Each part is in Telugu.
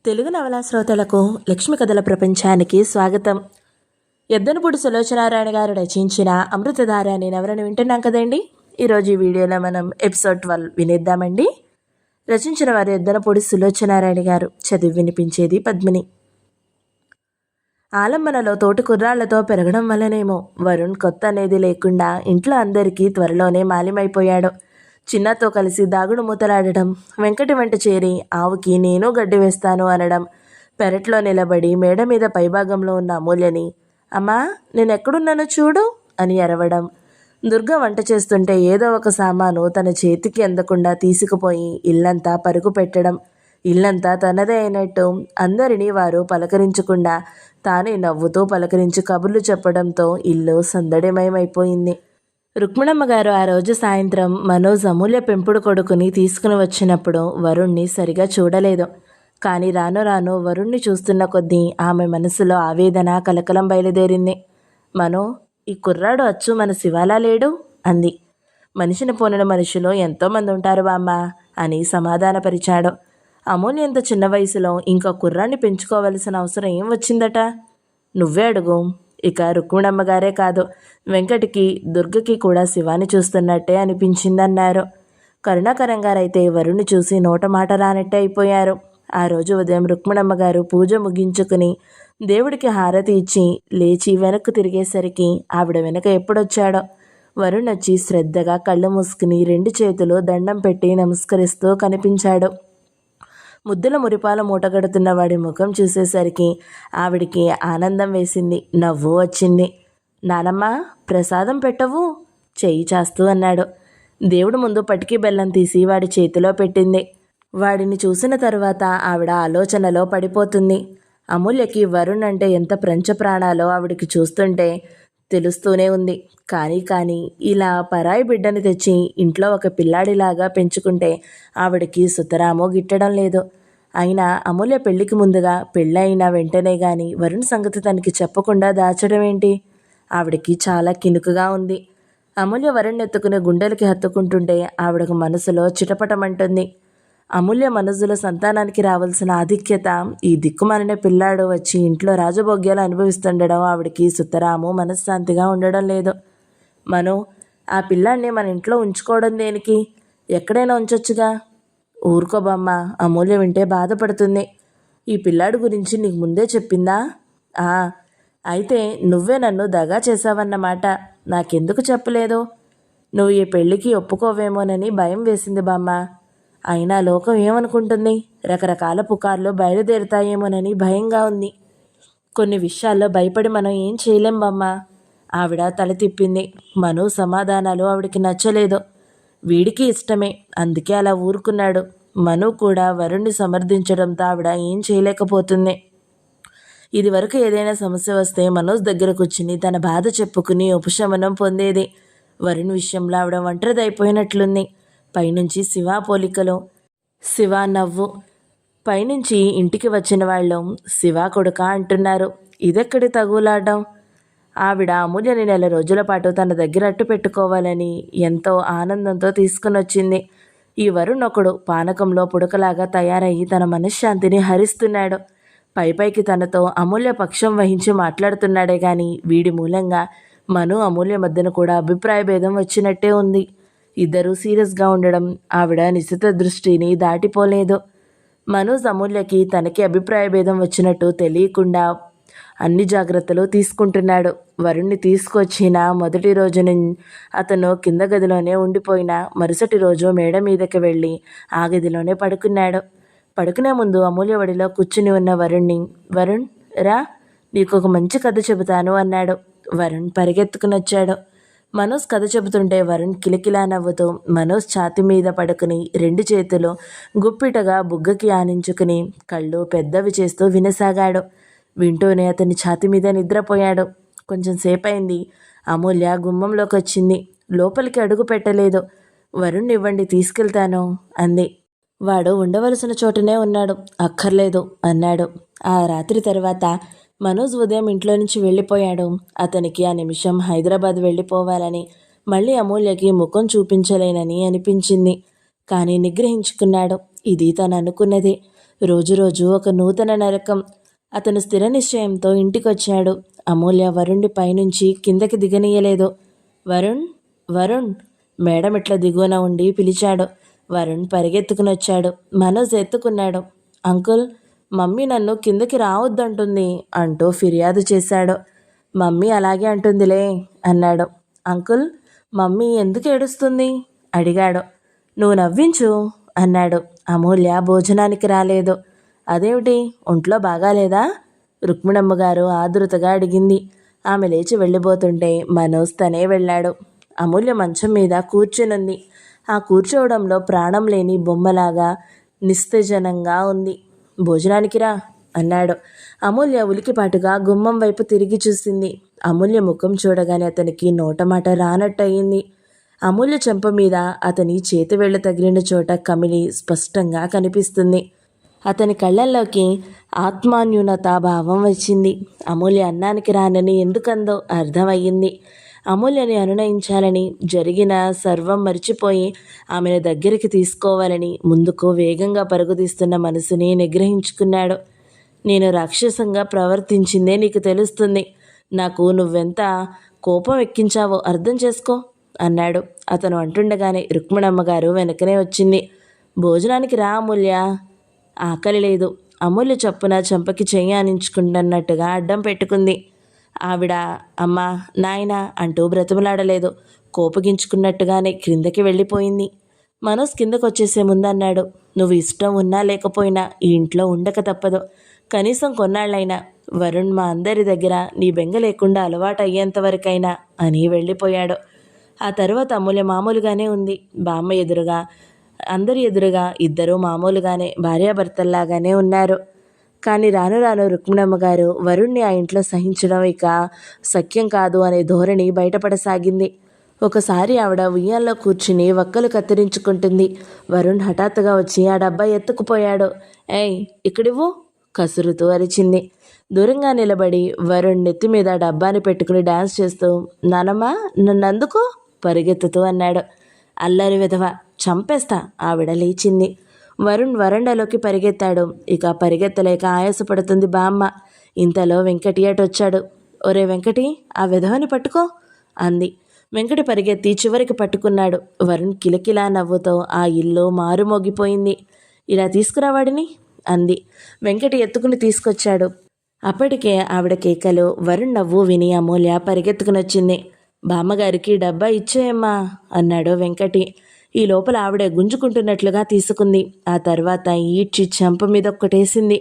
తెలుగు నవలా శ్రోతలకు లక్ష్మి కథల ప్రపంచానికి స్వాగతం. ఎద్దనపూడి సులోచనారాయణ గారు రచించిన అమృతధార అనే నవలను వింటున్నాం కదండి. ఈరోజు ఈ వీడియోలో మనం ఎపిసోడ్ 12 వినేద్దామండి. రచించిన వారు ఎద్దనపూడి సులోచనారాయణ గారు, చదివి వినిపించేది పద్మిని. ఆలంబనలో తోటి కుర్రాళ్లతో పెరగడం వల్లనేమో వరుణ్ కొత్త అనేది లేకుండా ఇంట్లో అందరికీ త్వరలోనే మాలిమైపోయాడు. చిన్నతో కలిసి దాగుడు మూతలాడడం, వెంకటి వెంట చేరి ఆవుకి నేను గడ్డి వేస్తాను అనడం, పెరట్లో నిలబడి మేడ మీద పైభాగంలో ఉన్న అమూల్యని అమ్మా నేనెక్కడున్నానో చూడు అని అరవడం, దుర్గ వంట చేస్తుంటే ఏదో ఒక సామాను తన చేతికి అందకుండా తీసుకుపోయి ఇల్లంతా పరుగు పెట్టడం, ఇల్లంతా తనదే అయినట్టు అందరినీ వారు పలకరించకుండా తానే నవ్వుతూ పలకరించి కబుర్లు చెప్పడంతో ఇల్లు సందడిమయమైపోయింది. రుక్మిణమ్మ గారు ఆ రోజు సాయంత్రం మనోజ్ అమూల్య పెంపుడు కొడుకుని తీసుకుని వచ్చినప్పుడు వరుణ్ణి సరిగా చూడలేదు. కానీ రాను రాను వరుణ్ణి చూస్తున్న కొద్దీ ఆమె మనసులో ఆవేదన కలకలం బయలుదేరింది. మనో, ఈ కుర్రాడు అచ్చు మన శివాలా లేడు అంది. మనిషిని పోనిన మనుషులు ఎంతోమంది ఉంటారు బామ్మ అని సమాధానపరిచాడు. అమూల్య ఇంత చిన్న వయసులో ఇంకా కుర్రాన్ని పెంచుకోవలసిన అవసరం ఏం వచ్చిందట? నువ్వే అడుగు. ఇక రుక్మిణమ్మగారే కాదు, వెంకటికి దుర్గకి కూడా శివాని చూస్తున్నట్టే అనిపించిందన్నారు. కరుణాకరం గారైతే వరుణ్ణి చూసి నోట మాట రానట్టే అయిపోయారు. ఆ రోజు ఉదయం రుక్మిణమ్మగారు పూజ ముగించుకుని దేవుడికి హారతి ఇచ్చి లేచి వెనక్కు తిరిగేసరికి ఆవిడ వెనక ఎప్పుడొచ్చాడో వరుణ్ వచ్చి శ్రద్ధగా కళ్ళు మూసుకుని 2 చేతులు దండం పెట్టి నమస్కరిస్తూ కనిపించాడు. ముద్దుల మురిపాల మూటగడుతున్న వాడి ముఖం చూసేసరికి ఆవిడికి ఆనందం వేసింది, నవ్వు వచ్చింది. నానమ్మ ప్రసాదం పెట్టవు చెయ్యి చాస్తూ అన్నాడు. దేవుడు ముందు పటికి బెల్లం తీసి వాడి చేతిలో పెట్టింది. వాడిని చూసిన తరువాత ఆవిడ ఆలోచనలో పడిపోతుంది. అమూల్యకి వరుణ్ అంటే ఎంత ప్రాణాలో ఆవిడికి చూస్తుంటే తెలుస్తూనే ఉంది. కానీ ఇలా పరాయి బిడ్డని తెచ్చి ఇంట్లో ఒక పిల్లాడిలాగా పెంచుకుంటే ఆవిడకి సుతరామో గిట్టడం లేదు. అయినా అమూల్య పెళ్లికి ముందుగా పెళ్ళైన వెంటనే గాని వరుణ్ సంగతి తనకి చెప్పకుండా దాచడం ఏంటి? ఆవిడకి చాలా కినుకుగా ఉంది. అమూల్య వరుణ్ ఎత్తుకుని గుండెలకి హత్తుకుంటుంటే ఆవిడకు మనసులో చిటపటమంటుంది. అమూల్య మనసులో సంతానానికి రావాల్సిన ఆధిక్యత ఈ దిక్కుమాలిన పిల్లాడు వచ్చి ఇంట్లో రాజభోగ్యాలు అనుభవిస్తుండడం ఆవిడకి సుతరాము మనశ్శాంతిగా ఉండడం లేదు. మనో, ఆ పిల్లాడిని మన ఇంట్లో ఉంచుకోవడం దేనికి? ఎక్కడైనా ఉంచొచ్చుగా. ఊరుకోబమ్మ, అమూల్య వింటే బాధపడుతుంది. ఈ పిల్లాడి గురించి నీకు ముందే చెప్పిందా? అయితే నువ్వే నన్ను దగా చేశావన్నమాట. నాకెందుకు చెప్పలేదు? నువ్వు ఈ పెళ్ళికి ఒప్పుకోవేమోనని భయం వేసింది బామ్మ. అయినా లోకం ఏమనుకుంటుంది? రకరకాల పుకార్లు బయలుదేరుతాయేమోనని భయంగా ఉంది. కొన్ని విషయాల్లో భయపడి మనం ఏం చేయలేం బామ్మ. ఆవిడ తల తిప్పింది. మను సమాధానాలు ఆవిడికి నచ్చలేదు. వీడికి ఇష్టమే, అందుకే అలా ఊరుకున్నాడు. మను కూడా వరుణ్ణి సమర్థించడంతో ఆవిడ ఏం చేయలేకపోతుంది. ఇది వరకు ఏదైనా సమస్య వస్తే మనోజ్ దగ్గర కూర్చుని తన బాధ చెప్పుకుని ఉపశమనం పొందేది. వరుణ్ విషయంలో ఆవిడ ఒంటరిదైపోయినట్లుంది. పైనుంచి శివ పోలికలు, శివ నవ్వు. పైనుంచి ఇంటికి వచ్చిన వాళ్ళు శివ కొడుక అంటున్నారు. ఇదెక్కడి తగులాడడం? ఆవిడ అమూల్యని 4 రోజుల పాటు తన దగ్గర అట్టు పెట్టుకోవాలని ఎంతో ఆనందంతో తీసుకుని వచ్చింది. ఈ వరుణ్ ఒకడు పానకంలో పుడకలాగా తయారయ్యి తన మనశ్శాంతిని హరిస్తున్నాడు. పైకి తనతో అమూల్య పక్షం వహించి మాట్లాడుతున్నాడే గాని వీడి మూలంగా మను అమూల్య మధ్యన కూడా అభిప్రాయ భేదం వచ్చినట్టే ఉంది. ఇద్దరూ సీరియస్గా ఉండడం ఆవిడ నిశిత దృష్టిని దాటిపోలేదు. మనోజ్ అమూల్యకి తనకి అభిప్రాయ భేదం వచ్చినట్టు తెలియకుండా అన్ని జాగ్రత్తలు తీసుకుంటున్నాడు. వరుణ్ణి తీసుకొచ్చిన మొదటి రోజున అతను కింద గదిలోనే ఉండిపోయినా మరుసటి రోజు మేడ మీదకి వెళ్ళి ఆ గదిలోనే పడుకున్నాడు. పడుకునే ముందు అమూల్య వడిలో కూర్చుని ఉన్న వరుణ్ణి, వరుణ్ రా, నీకు ఒక మంచి కథ చెబుతాను అన్నాడు. వరుణ్ పరిగెత్తుకుని వచ్చాడు. మనోజ్ కథ చెబుతుంటే వరుణ్ కిలకిలా నవ్వుతూ మనోజ్ ఛాతి మీద పడుకుని 2 చేతులు గుప్పిటగా బుగ్గకి ఆనించుకుని కళ్ళు పెద్దవి చేస్తూ వినసాగాడు. వింటూనే అతని ఛాతి మీద నిద్రపోయాడు. కొంచెం సేపయింది. అమూల్య గుమ్మంలోకి వచ్చింది. లోపలికి అడుగు పెట్టలేదు. వరుణ్ ఇవ్వండి, తీసుకెళ్తాను అంది. వాడు ఉండవలసిన చోటనే ఉన్నాడు. అక్కర్లేదు అన్నాడు. ఆ రాత్రి తర్వాత మనోజ్ ఉదయం ఇంట్లో నుంచి వెళ్ళిపోయాడు. అతనికి ఆ నిమిషం హైదరాబాద్ వెళ్ళిపోవాలని, మళ్ళీ అమూల్యకి ముఖం చూపించలేనని అనిపించింది. కానీ నిగ్రహించుకున్నాడు. ఇది తను అనుకున్నదే. రోజు ఒక నూతన నరకం. అతను స్థిర నిశ్చయంతో ఇంటికొచ్చాడు. అమూల్య వరుణ్ణి పైనుంచి కిందకి దిగనీయలేదు. వరుణ్, వరుణ్ మేడమెట్ల దిగువన ఉండి పిలిచాడు. వరుణ్ పరిగెత్తుకునొచ్చాడు. మనోజ్ ఎత్తుకున్నాడు. అంకుల్, మమ్మీ నన్ను కిందకి రావద్దంటుంది అంటూ ఫిర్యాదు చేశాడు. మమ్మీ అలాగే అంటుందిలే అన్నాడు. అంకుల్, మమ్మీ ఎందుకు ఏడుస్తుంది అడిగాడు. నువ్వు నవ్వించు అన్నాడు. అమూల్య భోజనానికి రాలేదు. అదేమిటి, ఒంట్లో బాగాలేదా రుక్మిణమ్మ గారు ఆదురుతగా అడిగింది. ఆమె లేచి వెళ్ళిపోతుంటే మనోజ్ తనే వెళ్ళాడు. అమూల్య మంచం మీద కూర్చునుంది. ఆ కూర్చోవడంలో ప్రాణం లేని బొమ్మలాగా నిస్తేజనంగా ఉంది. భోజనానికి రా అన్నాడు. అమూల్య ఉలికిపాటుగా గుమ్మం వైపు తిరిగి చూసింది. అమూల్య ముఖం చూడగానే అతనికి నోటమాట రానట్టయింది. అమూల్య చెంప మీద అతని చేతి వేళ్లు తగిలిన చోట కమిలి స్పష్టంగా కనిపిస్తుంది. అతని కళ్ళల్లోకి ఆత్మాన్యూనతా భావం వచ్చింది. అమూల్య అన్నానికి రానని ఎందుకందో అర్థమయ్యింది. అమూల్యని అనునయించాలని, జరిగిన సర్వం మర్చిపోయి ఆమెను దగ్గరికి తీసుకోవాలని ముందుకు వేగంగా పరుగుతీస్తున్న మనసుని నిగ్రహించుకున్నాడు. నేను రాక్షసంగా ప్రవర్తించిందే నీకు తెలుస్తుంది. నాకు నువ్వెంత కోపం ఎక్కించావో అర్థం చేసుకో అన్నాడు. అతను అంటుండగానే రుక్మిణమ్మగారు వెనకనే వచ్చింది. భోజనానికి రా అమూల్య, ఆకలి లేదు. అమూల్య చప్పున చెంపకి చెయ్యి ఆనించుకుంటున్నట్టుగా అడ్డం పెట్టుకుంది. ఆవిడ అమ్మా నాయనా అంటూ బ్రతిమలాడలేదు. కోపగించుకున్నట్టుగానే క్రిందకి వెళ్ళిపోయింది. మనోజ్ కిందకొచ్చేసే ముందన్నాడు. నువ్వు ఇష్టం ఉన్నా లేకపోయినా ఈ ఇంట్లో ఉండక తప్పదు. కనీసం కొన్నాళ్ళైనా వరుణ్ మా అందరి దగ్గర నీ బెంగ లేకుండా అలవాటు అయ్యేంతవరకైనా అని వెళ్ళిపోయాడు. ఆ తర్వాత అమూల్య మామూలుగానే ఉంది. బామ్మ ఎదురుగా, అందరి ఎదురుగా ఇద్దరూ మామూలుగానే భార్యాభర్తల్లాగానే ఉన్నారు. కానీ రాను రాను రుక్మిణమ్మ గారు వరుణ్ణి ఆ ఇంట్లో సహించడం ఇక సఖ్యం కాదు అనే ధోరణి బయటపడసాగింది. ఒకసారి ఆవిడ ఉయ్యాల్లో కూర్చుని వక్కలు కత్తిరించుకుంటుంది. వరుణ్ హఠాత్తుగా వచ్చి ఆ డబ్బా ఎత్తుకుపోయాడు. ఏయ్ ఇక్కడివ్వు కసురుతూ అరిచింది. దూరంగా నిలబడి వరుణ్ నెత్తి మీద డబ్బాని పెట్టుకుని డాన్స్ చేస్తూ నానమ్మ నన్నందుకు పరిగెత్తుతూ అన్నాడు. అల్లరి విధవ, చంపేస్తా ఆవిడ లేచింది. వరుణ్ వరండాలోకి పరిగెత్తాడు. ఇక పరిగెత్తలేక ఆయాసపడుతుంది బామ్మ. ఇంతలో వెంకటి అటొచ్చాడు. ఒరే వెంకటి, ఆ విధవని పట్టుకో అంది. వెంకటి పరిగెత్తి చివరికి పట్టుకున్నాడు. వరుణ్ కిలకిలా నవ్వుతో ఆ ఇల్లు మారుమోగిపోయింది. ఇలా తీసుకురావాడిని అంది. వెంకటి ఎత్తుకుని తీసుకొచ్చాడు. అప్పటికే ఆవిడ కేకలు, వరుణ్ నవ్వు విని అమూల్య పరిగెత్తుకునొచ్చింది. బామ్మగారికి డబ్బా ఇచ్చేయమ్మా అన్నాడు వెంకటి. ఈ లోపల ఆవిడ గుంజుకుంటున్నట్లుగా తీసుకుంది. ఆ తర్వాత ఈడ్చి చెంప మీద ఒక్కటేసింది.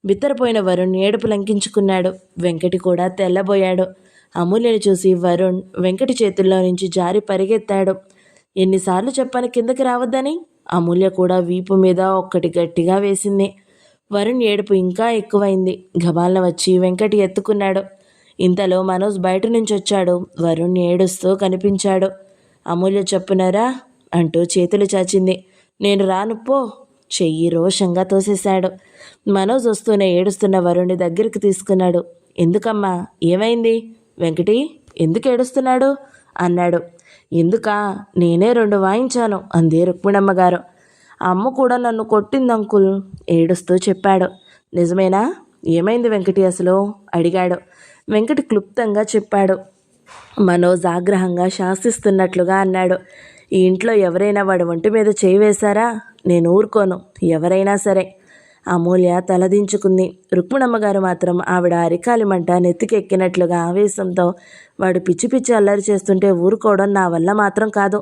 బిత్తరపోయిన వరుణ్ ఏడుపు లంకించుకున్నాడు. వెంకటి కూడా తెల్లబోయాడు. అమూల్యని చూసి వరుణ్ వెంకటి చేతుల్లో నుంచి జారి పరిగెత్తాడు. ఎన్నిసార్లు చెప్పాను కిందకి రావద్దని. అమూల్య కూడా వీపు మీద ఒక్కటి గట్టిగా వేసింది. వరుణ్ ఏడుపు ఇంకా ఎక్కువైంది. గబాలన వచ్చి వెంకటి ఎత్తుకున్నాడు. ఇంతలో మనోజ్ బయట నుంచి వచ్చాడు. వరుణ్ ఏడుస్తూ కనిపించాడు. అమూల్య చెప్పునరా అంటూ చేతులు చాచింది. నేను రాను పో చెయ్యి రోషంగా తోసేశాడు. మనోజ్ వస్తూనే ఏడుస్తున్న వరుణ్ణి దగ్గరికి తీసుకున్నాడు. ఎందుకమ్మా, ఏమైంది? వెంకటి ఎందుకు ఏడుస్తున్నాడు అన్నాడు. ఎందుకా, నేనే 2 వాయించాను అంది రుక్మిణమ్మగారు. అమ్మ కూడా నన్ను కొట్టింది అంకుల్ ఏడుస్తూ చెప్పాడు. నిజమేనా? ఏమైంది వెంకటి అసలు అడిగాడు. వెంకటి క్లుప్తంగా చెప్పాడు. మనోజ్ ఆగ్రహంగా శాసిస్తున్నట్లుగా అన్నాడు. ఈ ఇంట్లో ఎవరైనా వాడి ఒంటి మీద చేయి వేశారా? నేను ఊరుకోను, ఎవరైనా సరే. అమూల్య తలదించుకుంది. రుక్మిణమ్మగారు మాత్రం ఆవిడ అరికాలి మంట నెత్తికెక్కినట్లుగా ఆవేశంతో వాడు పిచ్చి పిచ్చి అల్లరి చేస్తుంటే ఊరుకోవడం నా వల్ల మాత్రం కాదు.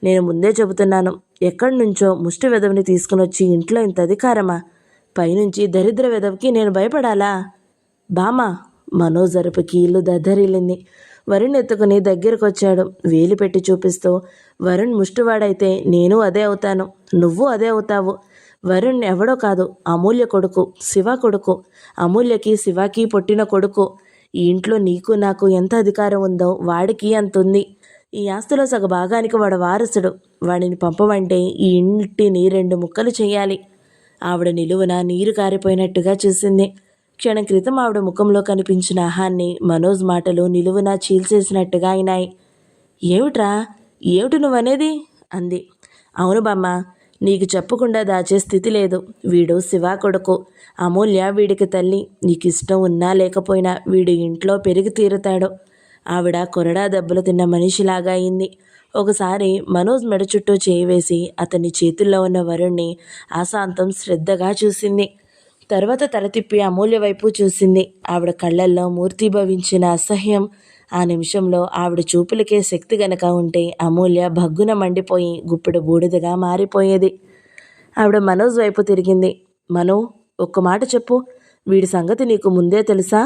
నేను ముందే చెబుతున్నాను, ఎక్కడి నుంచో ముష్టి వెదవిని తీసుకునొచ్చి ఇంట్లో ఇంత అధికారమా? పైనుంచి దరిద్ర వెదవికి నేను భయపడాలా? బామా మనోజ్ అరుపుకి ఇల్లు దద్దరిల్లింది. వరుణ్ ఎత్తుకుని దగ్గరకొచ్చాడు. వేలు పెట్టి చూపిస్తూ, వరుణ్ ముష్టివాడైతే నేను అదే అవుతాను, నువ్వు అదే అవుతావు. వరుణ్ ఎవడో కాదు, అమూల్య కొడుకు, శివ కొడుకు. అమూల్యకి శివాకి పుట్టిన కొడుకు. ఈ ఇంట్లో నీకు నాకు ఎంత అధికారం ఉందో వాడికి అంతుంది. ఈ ఆస్తిలో సగ భాగానికి వాడు వారసుడు. వాడిని పంపమంటే ఈ ఇంటిని 2 ముక్కలు చేయాలి. ఆవిడ నిలువున నీరు కారిపోయినట్టుగా చూసింది. క్షణం క్రితం ఆవిడ ముఖంలో కనిపించిన ఆహాన్ని మనోజ్ మాటలు నిలువున చీల్చేసినట్టుగా అయినాయి. ఏమిట్రా, ఏమిటి నువ్వనేది అంది. అవును బామ్మ, నీకు చెప్పకుండా దాచే స్థితి లేదు. వీడు శివ కొడుకు. అమూల్య వీడికి తల్లి. నీకు ఇష్టం ఉన్నా లేకపోయినా వీడు ఇంట్లో పెరిగి తీరుతాడు. ఆవిడ కొరడా దెబ్బలు తిన్న మనిషిలాగా అయింది. ఒకసారి మనోజ్ మెడ చుట్టూ చేయి వేసి అతని చేతుల్లో ఉన్న వరుణ్ణి ఆశాంతం శ్రద్ధగా చూసింది. తర్వాత తల తిప్పి అమూల్య వైపు చూసింది. ఆవిడ కళ్ళల్లో మూర్తీభవించిన అసహ్యం. ఆ నిమిషంలో ఆవిడ చూపులకే శక్తి గనక ఉంటే అమూల్య భగ్గున మండిపోయి గుప్పెడు బూడిదగా మారిపోయేది. ఆవిడ మనోజ్ వైపు తిరిగింది. మనో, ఒక్క మాట చెప్పు. వీడి సంగతి నీకు ముందే తెలుసా?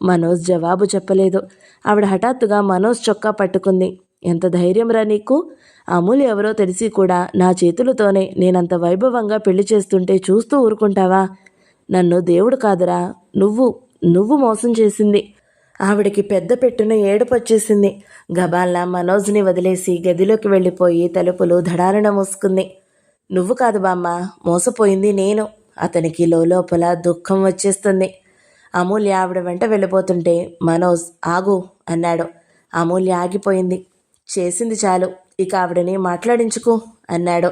మనోజ్ జవాబు చెప్పలేదు. ఆవిడ హఠాత్తుగా మనోజ్ చొక్కా పట్టుకుంది. ఎంత ధైర్యం రా నీకు? అమూల్య ఎవరో తెలిసి కూడా నా చేతులతోనే నేనంత వైభవంగా పెళ్లి చేస్తుంటే చూస్తూ ఊరుకుంటావా? నన్ను దేవుడు కాదురా, నువ్వు మోసం చేసింది. ఆవిడికి పెద్ద పెట్టున ఏడుపు వచ్చేసింది. గబాల్లా మనోజ్ని వదిలేసి గదిలోకి వెళ్ళిపోయి తలుపులు ధడారణ మూసుకుంది. నువ్వు కాదు బామ్మ, మోసపోయింది నేను. అతనికి లోపల దుఃఖం వచ్చేస్తుంది. అమూల్య ఆవిడ వెంట వెళ్ళిపోతుంటే మనోజ్ ఆగు అన్నాడు. అమూల్య ఆగిపోయింది. చేసింది చాలు, ఇక ఆవిడని మాట్లాడించుకో అన్నాడు.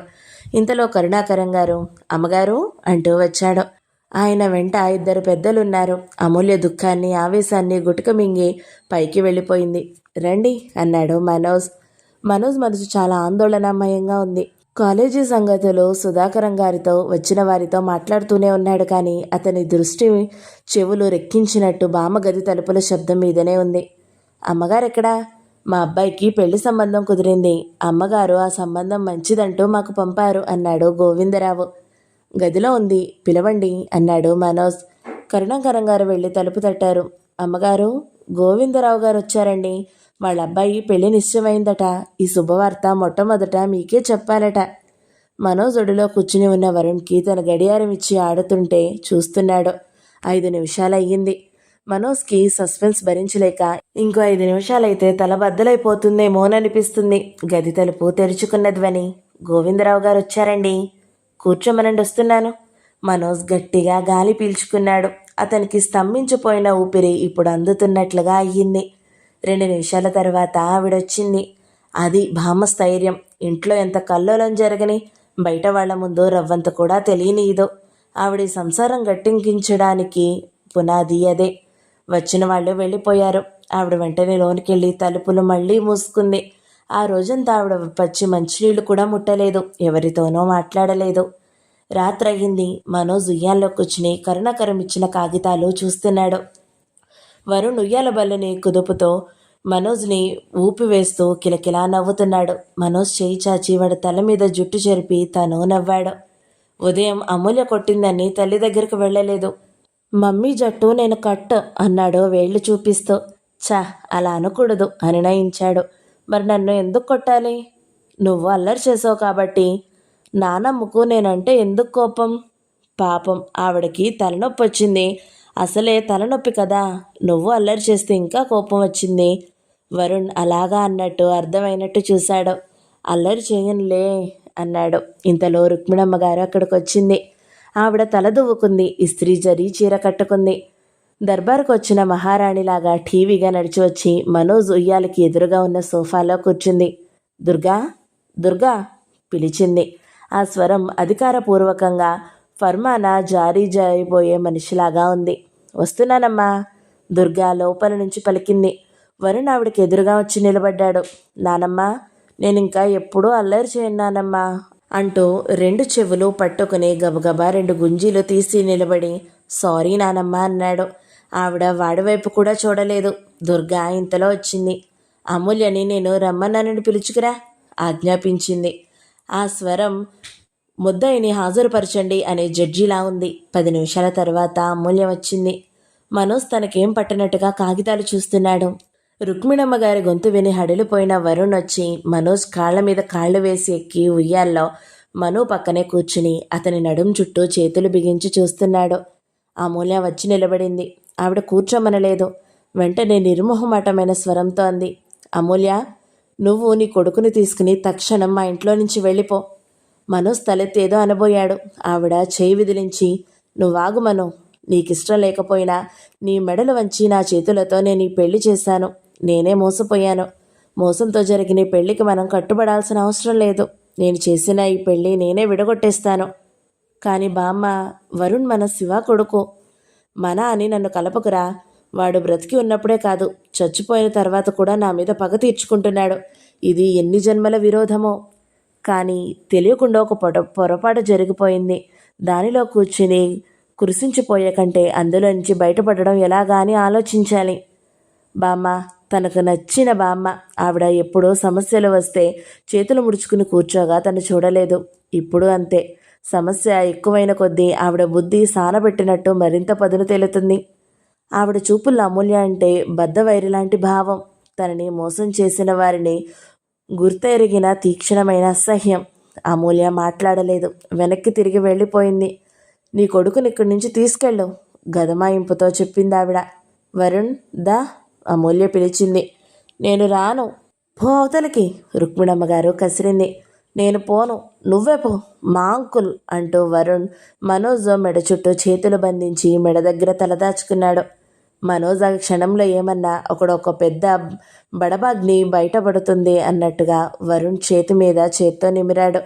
ఇంతలో కరుణాకరం గారు అమ్మగారు అంటూ వచ్చాడు. ఆయన వెంట ఇద్దరు పెద్దలున్నారు. అమూల్య దుఃఖాన్ని ఆవేశాన్ని గుటక మింగి పైకి వెళ్ళిపోయింది. రండి అన్నాడు మనోజ్. మనోజ్ మనసు చాలా ఆందోళనమయంగా ఉంది. కాలేజీ సంగతులు సుధాకరం గారితో వచ్చిన వారితో మాట్లాడుతూనే ఉన్నాడు. కానీ అతని దృష్టి చెవులు రెక్కించినట్టు బామ్మ గది తలుపుల శబ్దం మీదనే ఉంది. అమ్మగారెక్కడా? మా అబ్బాయికి పెళ్లి సంబంధం కుదిరింది. అమ్మగారు ఆ సంబంధం మంచిదంటూ మాకు పంపారు అన్నాడు గోవిందరావు. గదిలో ఉంది, పిలవండి అన్నాడు మనోజ్. కరుణాకరం గారు వెళ్ళి తలుపు తట్టారు. అమ్మగారు, గోవిందరావు గారు వచ్చారండి. వాళ్ళ అబ్బాయి పెళ్లి నిశ్చయమైందట. ఈ శుభవార్త మొట్టమొదట మీకే చెప్పాలట. మనోజ్ ఒడిలో కూర్చుని ఉన్న వరుణ్కి తన గడియారం ఇచ్చి ఆడుతుంటే చూస్తున్నాడు. 5 నిమిషాలయ్యింది. మనోజ్కి సస్పెన్స్ భరించలేక ఇంకో 5 నిమిషాలైతే తల బద్దలైపోతుందేమోననిపిస్తుంది. గది తలుపు తెరుచుకున్న ధ్వని. గోవిందరావు గారు వచ్చారండి. కూర్చోమనండి, వస్తున్నాను. మనోజ్ గట్టిగా గాలి పీల్చుకున్నాడు. అతనికి స్తంభించిపోయిన ఊపిరి ఇప్పుడు అందుతున్నట్లుగా అయ్యింది. 2 నిమిషాల తర్వాత ఆవిడొచ్చింది. అది భామ స్థైర్యం. ఇంట్లో ఎంత కల్లోలం జరగని, బయట వాళ్ల ముందు రవ్వంత కూడా తెలియనిదో. ఆవిడ సంసారం గట్టెక్కించడానికి పునాది అదే. వచ్చిన వాళ్ళు వెళ్ళిపోయారు. ఆవిడ వెంటనే లోనికెళ్ళి తలుపులు మళ్ళీ మూసుకుంది. ఆ రోజంతా ఆవిడ పచ్చి మంచినీళ్లు కూడా ముట్టలేదు. ఎవరితోనో మాట్లాడలేదు. రాత్రయ్యింది. మనోజ్ ఉయ్యాల్లో కూర్చుని కరుణాకరం ఇచ్చిన కాగితాలు చూస్తున్నాడు. వరుణ్ ఉయ్యాల బల్లని కుదుపుతో మనోజ్ని ఊపివేస్తూ కిలకిలా నవ్వుతున్నాడు. మనోజ్ చేయి చాచి వాడి తల మీద జుట్టు చెరిపి తను నవ్వాడు. ఉదయం అమూల్య కొట్టిందని తల్లి దగ్గరికి వెళ్ళలేదు. మమ్మీ జట్టు నేను కట్ అన్నాడు వేళ్లు చూపిస్తూ. చా, అలా అనకూడదు నిర్ణయించాడు. మరి నన్ను ఎందుకు కొట్టాలి? నువ్వు అల్లరి చేసావు కాబట్టి. నానమ్మకు నేనంటే ఎందుకు కోపం? పాపం, ఆవిడకి తలనొప్పి వచ్చింది. అసలే తలనొప్పి కదా. నువ్వు అల్లరి చేస్తే ఇంకా కోపం వచ్చింది. వరుణ్ అలాగా అన్నట్టు అర్థమైనట్టు చూశాడు. అల్లరి చేయనులే అన్నాడు. ఇంతలో రుక్మిణమ్మ గారు అక్కడికి వచ్చింది. ఆవిడ తల దువ్వుకుంది. ఇస్త్రీ జరి చీర కట్టుకుంది. దర్బారుకు వచ్చిన మహారాణిలాగా టీవీగా నడిచి వచ్చి మనోజ్ ఉయ్యాలకి ఎదురుగా ఉన్న సోఫాలో కూర్చుంది. దుర్గా, దుర్గా పిలిచింది. ఆ స్వరం అధికారపూర్వకంగా ఫర్మానా జారీ చేయబోయే మనిషిలాగా ఉంది. వస్తున్నానమ్మా, దుర్గా లోపల నుంచి పలికింది. వరుణ్ ఆవిడకి ఎదురుగా వచ్చి నిలబడ్డాడు. నానమ్మ, నేనింకా ఎప్పుడూ అల్లరి చేయన్నానమ్మా అంటూ 2 చెవులు పట్టుకుని గబగబా 2 గుంజీలు తీసి నిలబడి సారీ నానమ్మ అన్నాడు. ఆవిడ వాడివైపు కూడా చూడలేదు. దుర్గా ఇంతలో వచ్చింది. అమూల్యని నేను రమ్మన్నానని పిలుచుకురా ఆజ్ఞాపించింది. ఆ స్వరం ముద్దాయిని హాజరుపరచండి అనే జడ్జిలా ఉంది. 10 నిమిషాల తర్వాత అమూల్య వచ్చింది. మనోజ్ తనకేం పట్టినట్టుగా కాగితాలు చూస్తున్నాడు. రుక్మిణమ్మ గారి గొంతు విని హడిలిపోయిన వరుణ్ వచ్చి మనోజ్ కాళ్ల మీద కాళ్ళు వేసి ఎక్కి ఉయ్యాల్లో మను పక్కనే కూర్చుని అతని నడుం చుట్టూ చేతులు బిగించి చూస్తున్నాడు. అమూల్య వచ్చి నిలబడింది. ఆవిడ కూర్చోమనలేదు. వెంటనే నిర్మోహమాటమైన స్వరంతో అంది. అమూల్య, నువ్వు నీ కొడుకుని తీసుకుని తక్షణం మా ఇంట్లో నుంచి వెళ్ళిపో. మనోజ్ తలెత్తేదో అనబోయాడు. ఆవిడ చేయి విదిలించి, నువ్వాగు మను. నీకిష్టం లేకపోయినా నీ మెడలు వంచి నా చేతులతో నేను ఈ పెళ్లి చేశాను. నేనే మోసపోయాను. మోసంతో జరిగిన పెళ్లికి మనం కట్టుబడాల్సిన అవసరం లేదు. నేను చేసిన ఈ పెళ్ళి నేనే విడగొట్టేస్తాను. కానీ బామ్మ, వరుణ్ మన శివ కొడుకు. మన అని నన్ను కలపకురా. వాడు బ్రతికి ఉన్నప్పుడే కాదు, చచ్చిపోయిన తర్వాత కూడా నా మీద పగ తీర్చుకుంటున్నాడు. ఇది ఎన్ని జన్మల విరోధమో. కానీ తెలియకుండా ఒక పొరపాటు జరిగిపోయింది. దానిలో కూర్చుని కురిసించిపోయే కంటే అందులో నుంచి బయటపడడం ఎలాగా అని ఆలోచించాలి. బామ్మ, తనకు నచ్చిన బామ్మ. ఆవిడ ఎప్పుడో సమస్యలు వస్తే చేతులు ముడుచుకుని కూర్చోగా తను చూడలేదు. ఇప్పుడు అంతే. సమస్య ఎక్కువైన కొద్దీ ఆవిడ బుద్ధి సానబెట్టినట్టు మరింత పదును తేలుతుంది. ఆవిడ చూపుల్లో అమూల్య అంటే బద్ధవైరిలాంటి భావం. తనని మోసం చేసిన వారిని గుర్తెరిగిన తీక్షణమైన అసహ్యం. అమూల్య మాట్లాడలేదు. వెనక్కి తిరిగి వెళ్ళిపోయింది. నీ కొడుకుని ఇక్కడి నుంచి తీసుకెళ్ళు, గదమాయింపుతో చెప్పింది ఆవిడ. వరుణ్ దా, అమూల్య పిలిచింది. నేను రాను, పో అవతలికి, రుక్మిణమ్మగారు కసిరింది. నేను పోను, నువ్వే పో, మా అంకుల్ అంటూ వరుణ్ మనోజ్ మెడ చుట్టూ చేతులు బంధించి మెడ దగ్గర తలదాచుకున్నాడు. మనోజ్ ఆ క్షణంలో ఏమన్నా ఒక పెద్ద బడబాగ్ని బయటపడుతుంది అన్నట్టుగా వరుణ్ చేతి మీద చేత్తో నిమిరాడు.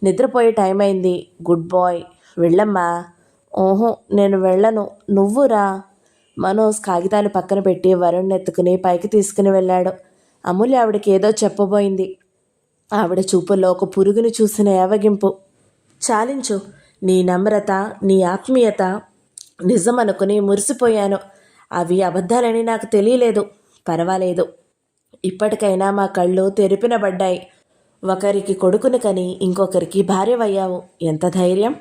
నిద్రపోయే టైం అయింది, గుడ్ బాయ్, వెళ్ళమ్మా. ఓహో, నేను వెళ్ళను, నువ్వురా. మనోజ్ కాగితాలు పక్కన పెట్టి వరుణ్ ఎత్తుకుని పైకి తీసుకుని వెళ్ళాడు. అమూల్య ఆవిడకి ఏదో చెప్పబోయింది. ఆవిడ చూపుల్లో ఒక పురుగుని చూసిన ఏవగింపు. చాలించు, నీ నమ్రత, నీ ఆత్మీయత నిజం అనుకుని మురిసిపోయాను. అవి అబద్ధాలని నాకు తెలియలేదు. పర్వాలేదు, ఇప్పటికైనా మా కళ్ళు తెరిపినబడ్డాయి. ఒకరికి కొడుకుని కని ఇంకొకరికి భార్యవయ్యావు. ఎంత ధైర్యం!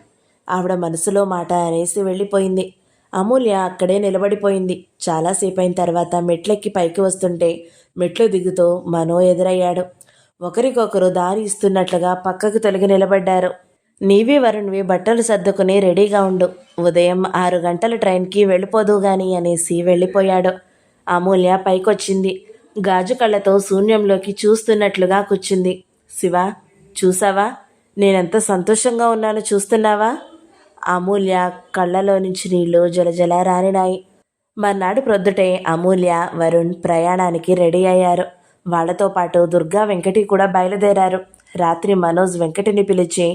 ఆవిడ మనసులో మాట అనేసి వెళ్ళిపోయింది. అమూల్య అక్కడే నిలబడిపోయింది. చాలాసేపు అయిన తర్వాత మెట్లెక్కి పైకి వస్తుంటే మెట్లు దిగుతూ మనో ఎదురయ్యాడు. ఒకరికొకరు దారి ఇస్తున్నట్లుగా పక్కకు తొలగి నిలబడ్డారు. నీవి వరుణ్వి బట్టలు సర్దుకుని రెడీగా ఉండు, ఉదయం 6 గంటల ట్రైన్కి వెళ్ళిపోదు గాని అనేసి వెళ్ళిపోయాడు. అమూల్య పైకొచ్చింది. గాజు కళ్ళతో శూన్యంలోకి చూస్తున్నట్లుగా కూర్చుంది. శివ, చూసావా నేనెంత సంతోషంగా ఉన్నానో చూస్తున్నావా? అమూల్య కళ్ళలో నుంచి నీళ్లు జలజల రానినాయి. మర్నాడు ప్రొద్దుటే అమూల్య, వరుణ్ ప్రయాణానికి రెడీ అయ్యారు. వాళ్లతో పాటు దుర్గా, వెంకటి కూడా బయలుదేరారు. రాత్రి మనోజ్ వెంకటిని పిలిచి,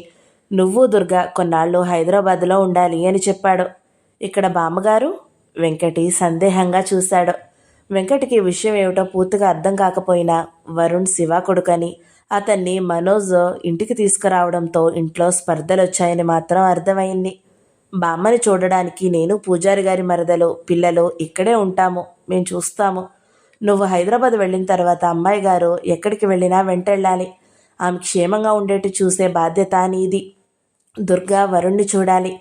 నువ్వు దుర్గా కొన్నాళ్ళు హైదరాబాద్లో ఉండాలి అని చెప్పాడు. ఇక్కడ బామ్మగారు? వెంకటి సందేహంగా చూశాడు. వెంకటికి విషయం ఏమిటో పూర్తిగా అర్థం కాకపోయినా వరుణ్ శివ కొడుకని, అతన్ని మనోజ్ ఇంటికి తీసుకురావడంతో ఇంట్లో స్పర్ధలొచ్చాయని మాత్రం అర్థమైంది. బామ్మని చూడడానికి నేను, పూజారి గారి మరదలు, పిల్లలు ఇక్కడే ఉంటాము, మేం చూస్తాము. నువ్వు హైదరాబాద్ వెళ్ళిన తర్వాత అమ్మాయి గారు ఎక్కడికి వెళ్ళినా వెంటెళ్ళాలి. ఆమె క్షేమంగా ఉండేట్టు చూసే బాధ్యత నీది. దుర్గా వరుణ్ణి చూడాలి.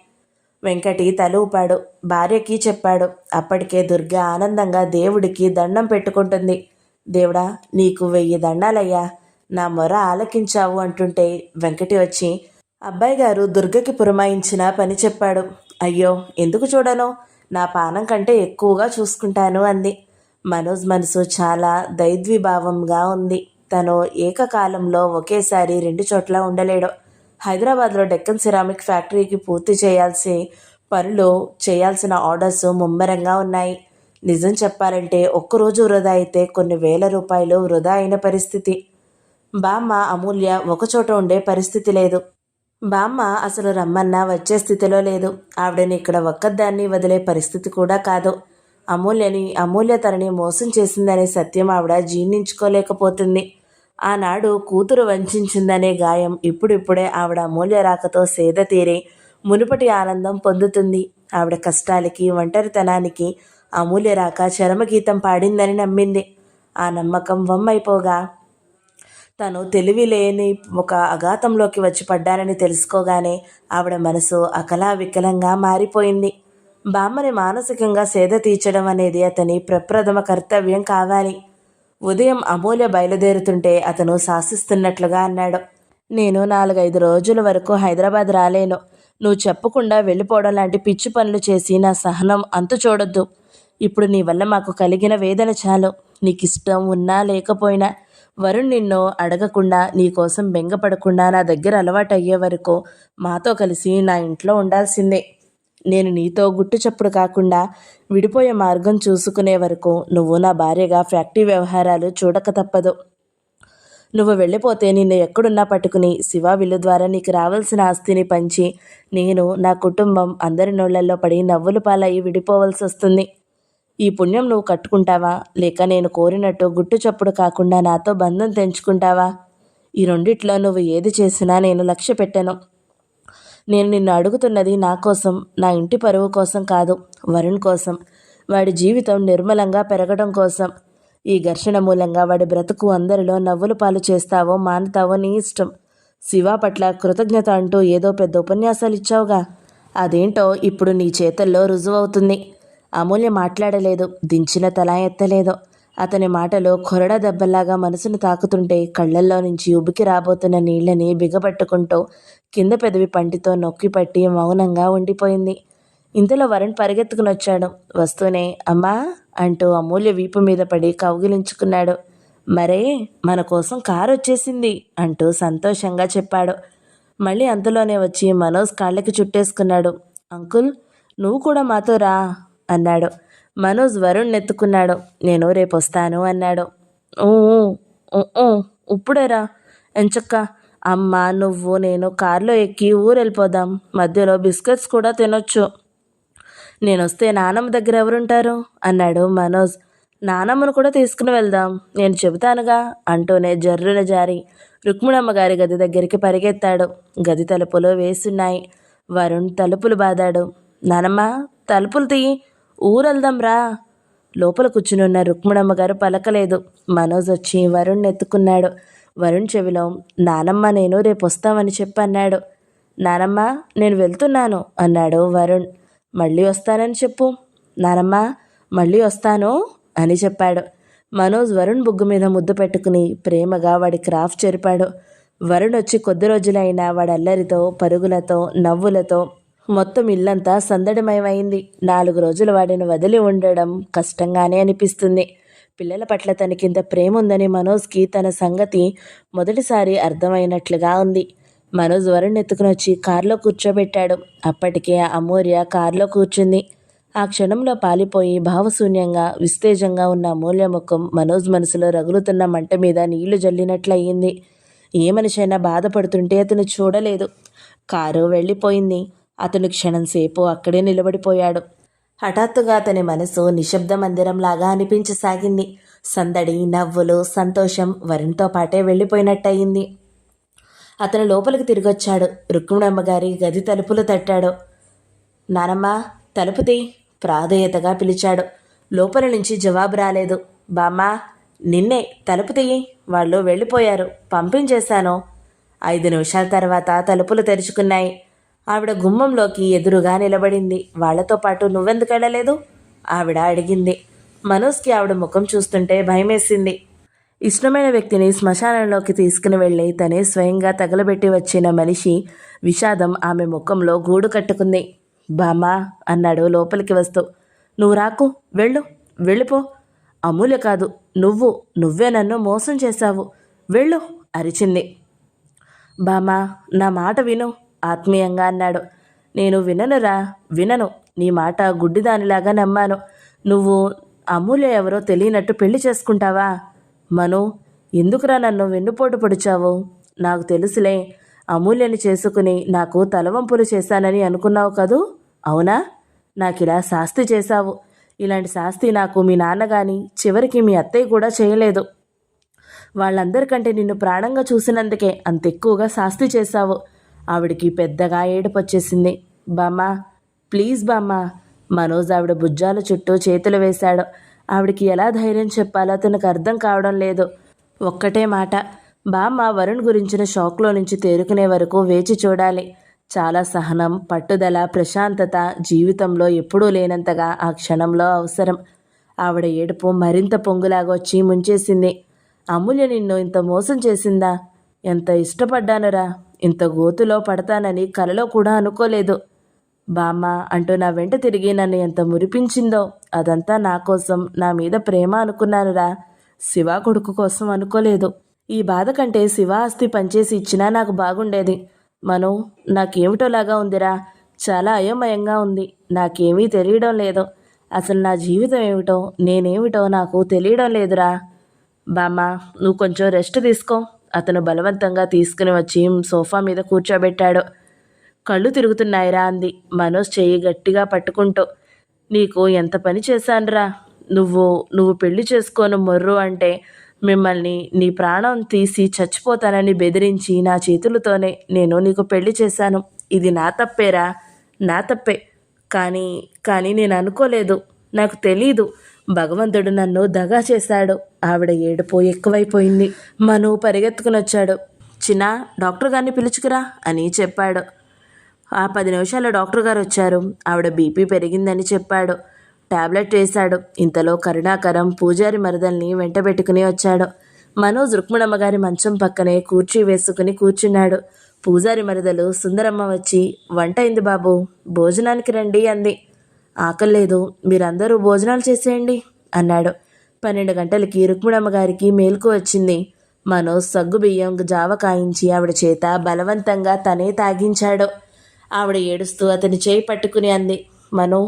వెంకటి తల ఊపాడు. భార్యకి చెప్పాడు. అప్పటికే దుర్గా ఆనందంగా దేవుడికి దండం పెట్టుకుంటుంది. దేవుడా, నీకు 1000 దండాలయ్యా, నా మొర ఆలకించావు అంటుంటే వెంకటి వచ్చి అబ్బాయి గారు దుర్గకి పురమాయించిన పని చెప్పాడు. అయ్యో, ఎందుకు చూడను, నా పానం కంటే ఎక్కువగా చూసుకుంటాను అంది. మనోజ్ మనసు చాలా దైద్విభావంగా ఉంది. తను ఏకకాలంలో ఒకేసారి 2 చోట్ల ఉండలేడు. హైదరాబాద్లో డెక్కన్ సిరామిక్ ఫ్యాక్టరీకి పూర్తి చేయాల్సిన ఆర్డర్స్ ముమ్మరంగా ఉన్నాయి. నిజం చెప్పాలంటే ఒక్కరోజు వృధా అయితే కొన్ని వేల రూపాయలు వృధా అయిన పరిస్థితి. బామ్మ అమూల్య ఒకచోట ఉండే పరిస్థితి లేదు. బామ్మ అసలు రమ్మన్నా వచ్చే స్థితిలో లేదు. ఆవిడని ఇక్కడ ఒక్కదాన్ని వదిలే పరిస్థితి కూడా కాదు. అమూల్య తనని మోసం చేసిందనే సత్యం ఆవిడ జీర్ణించుకోలేకపోతుంది. ఆనాడు కూతురు వంచిందనే గాయం ఇప్పుడిప్పుడే ఆవిడ అమూల్య రాకతో సేద తీరి మునుపటి ఆనందం పొందుతుంది. ఆవిడ కష్టాలకి, ఒంటరితనానికి అమూల్య రాక చరమగీతం పాడిందని నమ్మింది. ఆ నమ్మకం వమ్మైపోగా తను తెలివిలేని ఒక అఘాతంలోకి వచ్చి పడ్డానని తెలుసుకోగానే ఆవిడ మనసు అకలావికలంగా మారిపోయింది. బామ్మని మానసికంగా సేద తీర్చడం అనేది అతని ప్రప్రథమ కర్తవ్యం కావాలి. ఉదయం అమూల్య బయలుదేరుతుంటే అతను శాసిస్తున్నట్లుగా అన్నాడు. నేను 4-5 రోజుల వరకు హైదరాబాద్ రాలేను. నువ్వు చెప్పకుండా వెళ్ళిపోవడం లాంటి పిచ్చి పనులు చేసి నా సహనం అంతు చూడొద్దు. ఇప్పుడు నీ వల్ల మాకు కలిగిన వేదన చాలు. నీకిష్టం ఉన్నా లేకపోయినా వరుణ్ నిన్ను అడగకుండా, నీకోసం బెంగపడకుండా నా దగ్గర అలవాటు అయ్యే వరకు మాతో కలిసి నా ఇంట్లో ఉండాల్సిందే. నేను నీతో గుట్టు చప్పుడు కాకుండా విడిపోయే మార్గం చూసుకునే వరకు నువ్వు నా భార్యగా ఫ్యాక్టరీ వ్యవహారాలు చూడక తప్పదు. నువ్వు వెళ్ళిపోతే నిన్ను ఎక్కడున్నా పట్టుకుని శివ విల్లు ద్వారా నీకు రావాల్సిన ఆస్తిని పంచి నేను నా కుటుంబం అందరి నోళ్లల్లో పడి నవ్వుల పాలయ్యి విడిపోవలసి వస్తుంది. ఈ పుణ్యం నువ్వు కట్టుకుంటావా, లేక నేను కోరినట్టు గుట్టు చప్పుడు కాకుండా నాతో బంధం తెంచుకుంటావా? ఈ రెండిట్లో నువ్వు ఏది చేసినా నేను లక్ష్య పెట్టను. నేను నిన్ను అడుగుతున్నది నా కోసం, నా ఇంటి పరువు కోసం కాదు, వరుణ్ కోసం, వాడి జీవితం నిర్మలంగా పెరగడం కోసం. ఈ ఘర్షణ మూలంగా వాడి బ్రతుకు అందరిలో నవ్వుల పాలు చేస్తావో మానుతావో నీ ఇష్టం. శివ పట్ల కృతజ్ఞత అంటూ ఏదో పెద్ద ఉపన్యాసాలు ఇచ్చావుగా, అదేంటో ఇప్పుడు నీ చేతల్లో రుజువవుతుంది. అమూల్య మాట్లాడలేదు, దించిన తల ఎత్తలేదు. అతని మాటలు కొరడా దెబ్బల్లాగా మనసును తాకుతుంటే కళ్ళల్లో నుంచి ఉబికి రాబోతున్న నీళ్ళని బిగపట్టుకుంటూ కింద పెదవి పంటితో నొక్కిపట్టి మౌనంగా ఉండిపోయింది. ఇంతలో వరుణ్ పరిగెత్తుకుని వచ్చాడు. వస్తూనే అమ్మా అంటూ అమూల్య వీపు మీద పడి కౌగిలించుకున్నాడు. మరే మన కోసం కారు వచ్చేసింది అంటూ సంతోషంగా చెప్పాడు. మళ్ళీ అంతలోనే వచ్చి మనోజ్ కాళ్ళకి చుట్టేసుకున్నాడు. అంకుల్, నువ్వు కూడా మాతో రా అన్నాడు. మనోజ్ వరుణ్ నెత్తుకున్నాడు. నేను రేపు వస్తాను అన్నాడు. ఊ ఊ, ఊ, ఇప్పుడేరా ఎంచక్క, అమ్మ నువ్వు నేను కారులో ఎక్కి ఊరు వెళ్ళిపోదాం, మధ్యలో బిస్కెట్స్ కూడా తినొచ్చు. నేనొస్తే నానమ్మ దగ్గర ఎవరుంటారు అన్నాడు మనోజ్. నానమ్మను కూడా తీసుకుని వెళ్దాం, నేను చెబుతానుగా అంటూనే జర్రున జారి రుక్మిణమ్మ గారి గది దగ్గరికి పరిగెత్తాడు. గది తలుపులు వేసున్నాయి. వరుణ్ తలుపులు బాదాడు. నానమ్మ తలుపులు తీయి, ఊరెళ్దాం రా. లోపల కూర్చునున్న రుక్మిణమ్మ గారు పలకలేదు. మనోజ్ వచ్చి వరుణ్ ఎత్తుకున్నాడు. వరుణ్ చెవిలో నానమ్మ నేను రేపు వస్తామని చెప్పన్నాడు. నానమ్మ నేను వెళ్తున్నాను అన్నాడు వరుణ్. మళ్ళీ వస్తానని చెప్పు. నానమ్మ మళ్ళీ వస్తాను అని చెప్పాడు. మనోజ్ వరుణ్ బుగ్గు మీద ముద్దు పెట్టుకుని ప్రేమగా వాడి క్రాఫ్ట్ చెరిపాడు. వరుణ్ వచ్చి కొద్ది రోజులైనా వాడి అల్లరితో, పరుగులతో, నవ్వులతో మొత్తం ఇల్లంతా సందడిమయమైంది. 4 రోజులు వాడిని వదిలి ఉండడం కష్టంగానే అనిపిస్తుంది. పిల్లల పట్ల తనకింత ప్రేమ ఉందని మనోజ్కి తన సంగతి మొదటిసారి అర్థమైనట్లుగా ఉంది. మనోజ్ వరుణ్ ఎత్తుకుని వచ్చి కారులో కూర్చోబెట్టాడు. అప్పటికే అమూల్య కారులో కూర్చుంది. ఆ క్షణంలో పాలిపోయి భావశూన్యంగా విస్తేజంగా ఉన్న అమూల్య ముఖం మనోజ్ మనసులో రగులుతున్న మంట మీద నీళ్లు జల్లినట్లయింది. ఏ మనిషైనా బాధపడుతుంటే అతను చూడలేదు. కారు వెళ్ళిపోయింది. అతను క్షణంసేపు అక్కడే నిలబడిపోయాడు. హఠాత్తుగా అతని మనసు నిశ్శబ్ద మందిరంలాగా అనిపించసాగింది. సందడి, నవ్వులు, సంతోషం వరుణ్తో పాటే వెళ్ళిపోయినట్టయింది. అతను లోపలికి తిరిగొచ్చాడు. రుక్మిణమ్మ గారి గది తలుపులు తట్టాడు. నానమ్మ తలుపు తీ ప్రాధేయతగా పిలిచాడు. లోపల నుంచి జవాబు రాలేదు. బామ్మా నిన్నే, తలుపు తీయి, వాళ్ళు వెళ్ళిపోయారు, పంపించేశాను. 5 నిమిషాల తర్వాత తలుపులు తెరుచుకున్నాయి. ఆవిడ గుమ్మంలోకి ఎదురుగా నిలబడింది. వాళ్లతో పాటు నువ్వెందుకు వెళ్ళలేదు ఆవిడ అడిగింది. మనోజ్కి ఆవిడ ముఖం చూస్తుంటే భయమేసింది. ఇష్టమైన వ్యక్తిని శ్మశానంలోకి తీసుకుని వెళ్ళి తనే స్వయంగా తగలబెట్టి వచ్చిన మనిషి విషాదం ఆమె ముఖంలో గూడు కట్టుకుంది. బామ్మా అన్నాడు లోపలికి వస్తూ. నువ్వు రాకు, వెళ్ళు, వెళ్ళిపో. అమూల్య కాదు, నువ్వే నన్ను మోసం చేశావు, వెళ్ళు అరిచింది. బామ్మా నా మాట విను ఆత్మీయంగా అన్నాడు. నేను వినను, నీ మాట గుడ్డిదానిలాగా నమ్మాను. నువ్వు అమూల్య ఎవరో తెలియనట్టు పెళ్లి చేసుకుంటావా? మను, ఎందుకురా నన్ను వెన్నుపోటు పొడిచావు? నాకు తెలుసులే, అమూల్యని చేసుకుని నాకు తలవంపులు చేశానని అనుకున్నావు కదూ, అవునా? నాకిలా శాస్తి చేశావు. ఇలాంటి శాస్తి నాకు మీ నాన్న కానీ చివరికి మీ అత్తయ్య కూడా చేయలేదు. వాళ్ళందరికంటే నిన్ను ప్రాణంగా చూసినందుకే అంత ఎక్కువగా శాస్తి చేశావు. ఆవిడికి పెద్దగా ఏడుపొచ్చేసింది. బామ్మా ప్లీజ్ బామ్మా. మనోజ్ ఆవిడ భుజాల చుట్టూ చేతులు వేశాడు. ఆవిడికి ఎలా ధైర్యం చెప్పాలో తనకు అర్థం కావడం లేదు. ఒక్కటే మాట, బామ్మ వరుణ్ గురించిన షాక్లో నుంచి తేరుకునే వరకు వేచి చూడాలి. చాలా సహనం, పట్టుదల, ప్రశాంతత జీవితంలో ఎప్పుడూ లేనంతగా ఆ క్షణంలో అవసరం. ఆవిడ ఏడుపు మరింత పొంగులాగొచ్చి ముంచేసింది. అమూల్య నిన్ను ఇంత మోసం చేసిందా? ఎంత ఇష్టపడ్డానురా, ఇంత గోతులో పడతానని కలలో కూడా అనుకోలేదు. బామ్మ అంటూ నా వెంట తిరిగి నన్ను ఎంత మురిపించిందో. అదంతా నా కోసం, నా మీద ప్రేమ అనుకున్నానురా, శివ కొడుకు కోసం అనుకోలేదు. ఈ బాధ కంటే శివ ఆస్తి పనిచేసి ఇచ్చినా నాకు బాగుండేది. మను, నాకేమిటోలాగా ఉందిరా, చాలా అయోమయంగా ఉంది. నాకేమీ తెలియడం లేదు. అసలు నా జీవితం ఏమిటో, నేనేమిటో నాకు తెలియడం లేదురా. బామ్మ నువ్వు కొంచెం రెస్ట్ తీసుకో, అతను బలవంతంగా తీసుకుని వచ్చి సోఫా మీద కూర్చోబెట్టాడు. కళ్ళు తిరుగుతున్నాయిరా అంది మనోజ్ చెయ్యి గట్టిగా పట్టుకుంటూ. నీకు ఎంత పని చేశానురా. నువ్వు నువ్వు పెళ్లి చేసుకోను మొర్రు అంటే మిమ్మల్ని నీ ప్రాణం తీసి చచ్చిపోతానని బెదిరించి నా చేతులతోనే నేను నీకు పెళ్లి చేశాను. ఇది నా తప్పేరా, నా తప్పే. కానీ కానీ నేను అనుకోలేదు, నాకు తెలీదు. భగవంతుడు నన్ను దగా చేశాడు. ఆవిడ ఏడుపు ఎక్కువైపోయింది. మను పరిగెత్తుకుని వచ్చాడు. చిన్న, డాక్టర్ గారిని పిలుచుకురా అని చెప్పాడు. ఆ 10 నిమిషాల్లో డాక్టర్ గారు వచ్చారు. ఆవిడ బీపీ పెరిగిందని చెప్పాడు. టాబ్లెట్ వేశాడు. ఇంతలో కరుణాకరం పూజారి మరదల్ని వెంటబెట్టుకుని వచ్చాడు. మనోజ్ రుక్మిణమ్మ గారి మంచం పక్కనే కూర్చీ వేసుకుని కూర్చున్నాడు. పూజారి మరదలు సుందరమ్మ వచ్చి, వంట అయింది బాబు, భోజనానికి రండి అంది. ఆకలేదు, మీరందరూ భోజనాలు చేసేయండి అన్నాడు. 12 గంటలకి రుక్మిణమ్మ గారికి మేలుకు వచ్చింది. మనోజ్ సగ్గు బియ్యం జావ కాయించి ఆవిడ చేత బలవంతంగా తనే తాగించాడు. ఆవిడ ఏడుస్తూ అతని చేయి పట్టుకుని అంది, మనో,